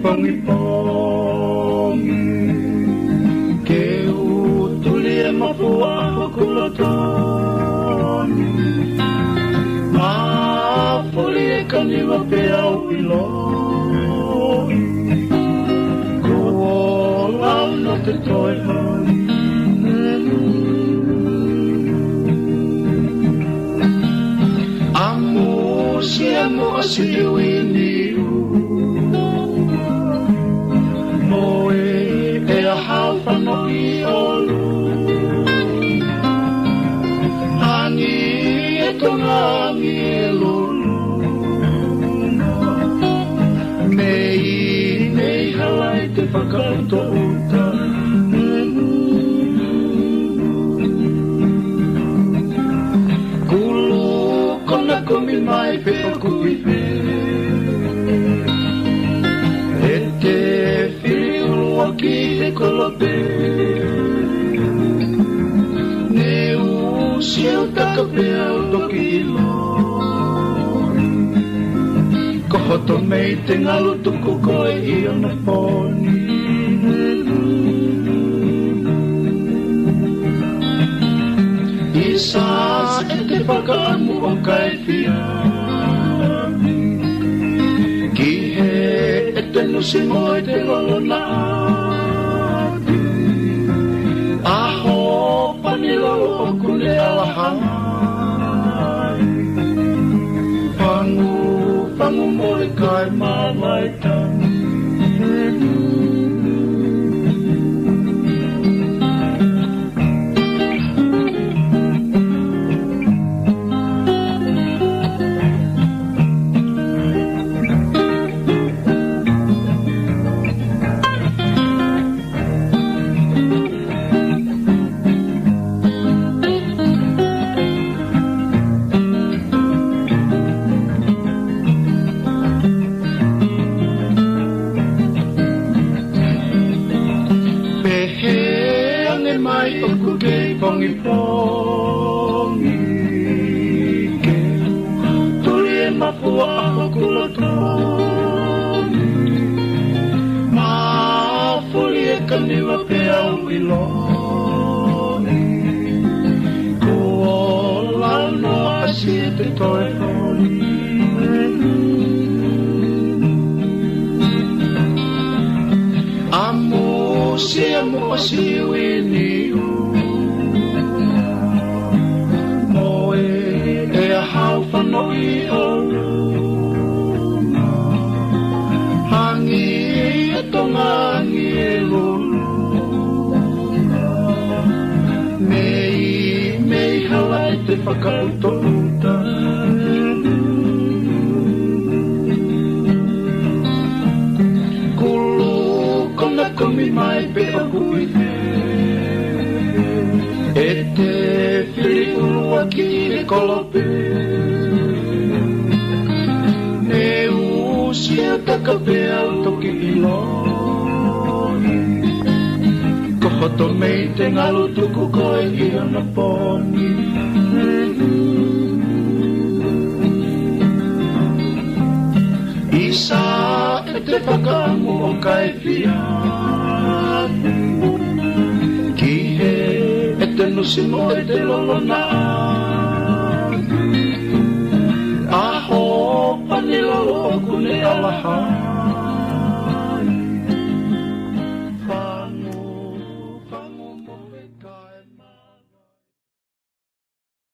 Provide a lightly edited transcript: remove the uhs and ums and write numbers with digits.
pongi ke utuli e mapua hokulotoni mapuli e kaniwa pe au iloi kuola no te toi hai amo asi wini moe e a hawhano i olu hangi e tonga mi e lulu mei halai te whakauto uta kulu kona komi mai pe pakupi e te whiri urua ki te kolope ne usi au takape au toki iloi ko hoto mei te ngalu tuku koe i ona poni isa e te whakaamu o kai whiami ki he e te nusi moe te lolo na ati aho pani lolo o kune alahai Fangu moe kai mawaitan pongi ke tuli e mapua hokulotoni mafuli e kaniwa pe au iloni kuola no asi e te toe honi amo si wini hawhano i oluma hangi e tongangi e lulunga mei halai te whakauto uta kulu kona komi mai pe aku i e te whiri urua ki e kolope ne usi e takape au toki iloi ko hoto mei te ngalu tuku koe i ona poni isa e te whakaamu o kai whiami ki he e te nusi moe te lolo na aho pani lolo o kune alahai